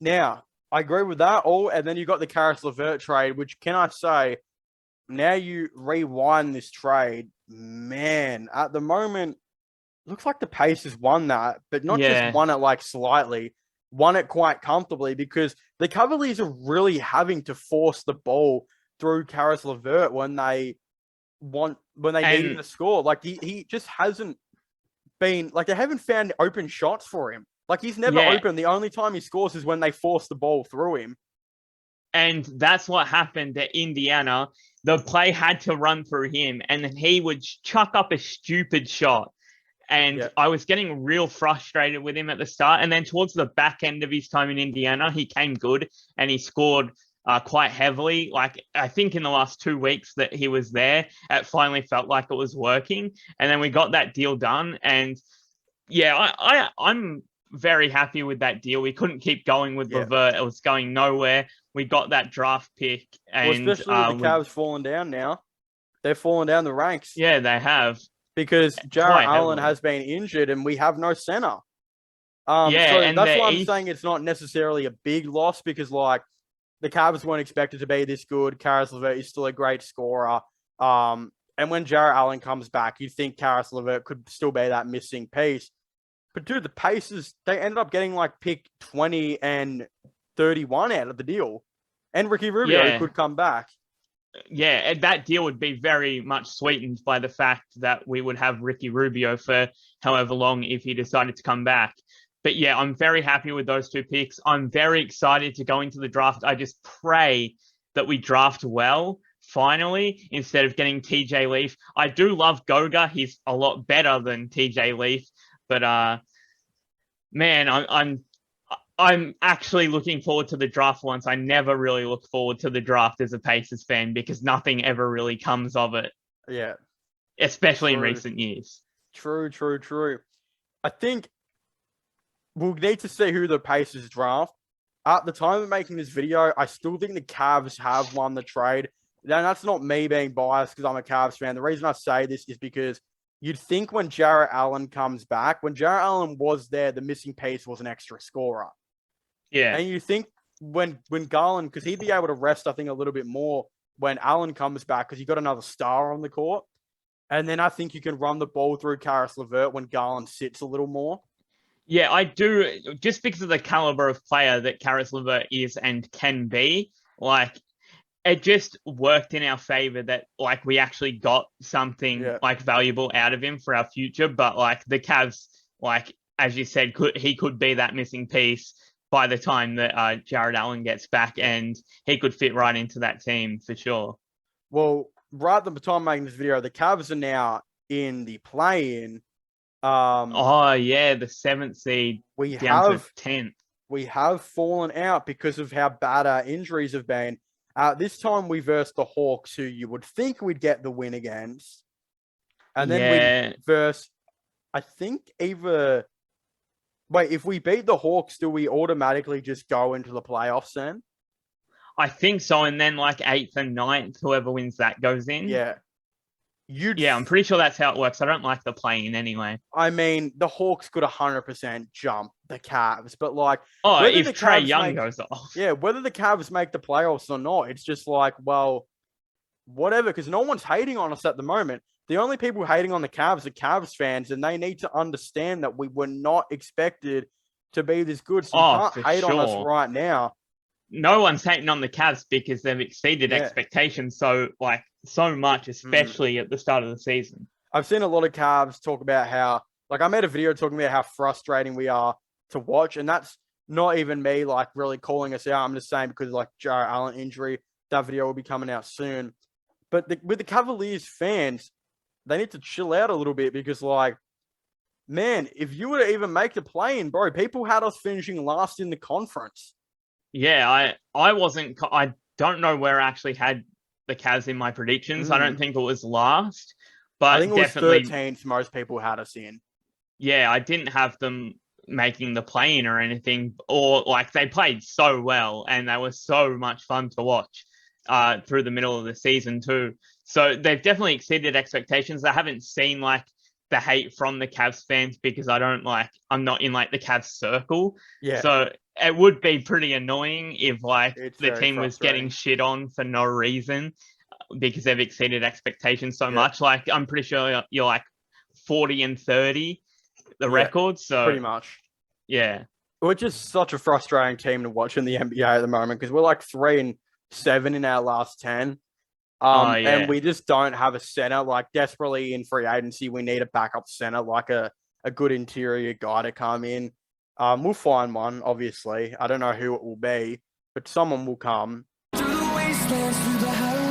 Now, I agree with that all, and then you got the Caris LeVert trade, which can I say, now you rewind this trade, man, at the moment, looks like the Pacers won that, but not just Yeah, won it like slightly, won it quite comfortably because the Cavaliers are really having to force the ball through Caris LeVert when they need him and to score. Like he just hasn't been like they haven't found open shots for him. Like he's never yeah, open. The only time he scores is when they force the ball through him. and that's what happened at Indiana. The play had to run through him, and then he would chuck up a stupid shot. And Yeah. I was getting real frustrated with him at the start. And then towards the back end of his time in Indiana, he came good and he scored quite heavily. Like I think in the last 2 weeks that he was there, it finally felt like it was working. And then we got that deal done. And yeah, I'm very happy with that deal. We couldn't keep going with Yeah. LeVert; it was going nowhere. We got that draft pick, Well, and especially with the Cavs falling down now, they're falling down the ranks yeah, they have because Jarrett quite Allen heavily. has been injured and we have no center. Yeah, So and that's the why I'm saying East, it's not necessarily a big loss because like the Cavs weren't expected to be this good. Caris LeVert is still a great scorer. And when Jarrett Allen comes back, you think Caris LeVert could still be that missing piece. But dude, the Pacers, they ended up getting like pick 20 and 31 out of the deal. And Ricky Rubio yeah, could come back. yeah, and that deal would be very much sweetened by the fact that we would have Ricky Rubio for however long if he decided to come back. But yeah, I'm very happy with those two picks. I'm very excited to go into the draft. I just pray that we draft well finally instead of getting TJ Leaf. I do love Goga. He's a lot better than TJ Leaf, but man, I'm actually looking forward to the draft once. I never really look forward to the draft as a Pacers fan because nothing ever really comes of it, Yeah, especially in true. recent years. True. I think we'll need to see who the Pacers draft. At the time of making this video, I still think the Cavs have won the trade. Now, that's not me being biased because I'm a Cavs fan. The reason I say this is because you'd think when Jarrett Allen comes back, when Jarrett Allen was there, the missing piece was an extra scorer. Yeah. And you think when Garland, because he'd be able to rest, I think, a little bit more when Allen comes back because you got another star on the court. And then I think you can run the ball through Caris LeVert when Garland sits a little more. Yeah, I do. Just because of the caliber of player that Caris LeVert is and can be, like, it just worked in our favor that, like, we actually got something, Yeah. like, valuable out of him for our future. But, like, the Cavs, like, as you said, he could be that missing piece by the time that Jared Allen gets back, Yeah. and he could fit right into that team for sure. Well, right at the time of making this video, the Cavs are now in the play-in. Oh yeah, the seventh seed We down to have 10th. we have fallen out because of how bad our injuries have been. This time we versed the Hawks, who you would think we'd get the win against, and then we Yeah, verse. I think either wait if we beat the Hawks, do we automatically just go into the playoffs then? I think so. And then like eighth and ninth, whoever wins that goes in. Yeah, you'd. Yeah, I'm pretty sure that's how it works. I don't like the play-in anyway. I mean, the Hawks could 100% jump the Cavs, but like Oh, whether if the Trey Cavs Young make goes off. yeah, whether the Cavs make the playoffs or not, it's just like, well, whatever, because no one's hating on us at the moment. The only people hating on the Cavs are Cavs fans, and they need to understand that we were not expected to be this good. So you Oh, can't for hate on us sure. right now. No one's hating on the Cavs because they've exceeded Yeah. expectations so much, Mm. especially at the start of the season. I've seen a lot of Cavs talk about how, like, I made a video talking about how frustrating we are to watch, and that's not even me, like, really calling us out. I'm just saying because, like, Jarrett Allen injury, that video will be coming out soon. But with the Cavaliers fans, they need to chill out a little bit because, like, man, if you were to even make the play in, bro, people had us finishing last in the conference. Yeah, I wasn't. I don't know where I actually had the Cavs in my predictions. I don't Mm. think it was last, I think but it was definitely, 13th. Most people had us in. yeah, I didn't have them making the play-in or anything, or like they played so well and they were so much fun to watch through the middle of the season too. So they've definitely exceeded expectations. I haven't seen like the hate from the Cavs fans because I'm not in like the Cavs circle. Yeah. So it would be pretty annoying if like It's the very team was getting frustrating. shit on for no reason because they've exceeded expectations so Yeah. much. Like I'm pretty sure you're like 40-30 the record. So pretty much. yeah. We're just such a frustrating team to watch in the NBA at the moment because we're like 3-7 in our last 10. Yeah. And we just don't have a center. Like desperately in free agency, we need a backup center, like a good interior guy to come in. We'll find one, obviously. I don't know who it will be, but someone will come. Through the wastelands, through the highways.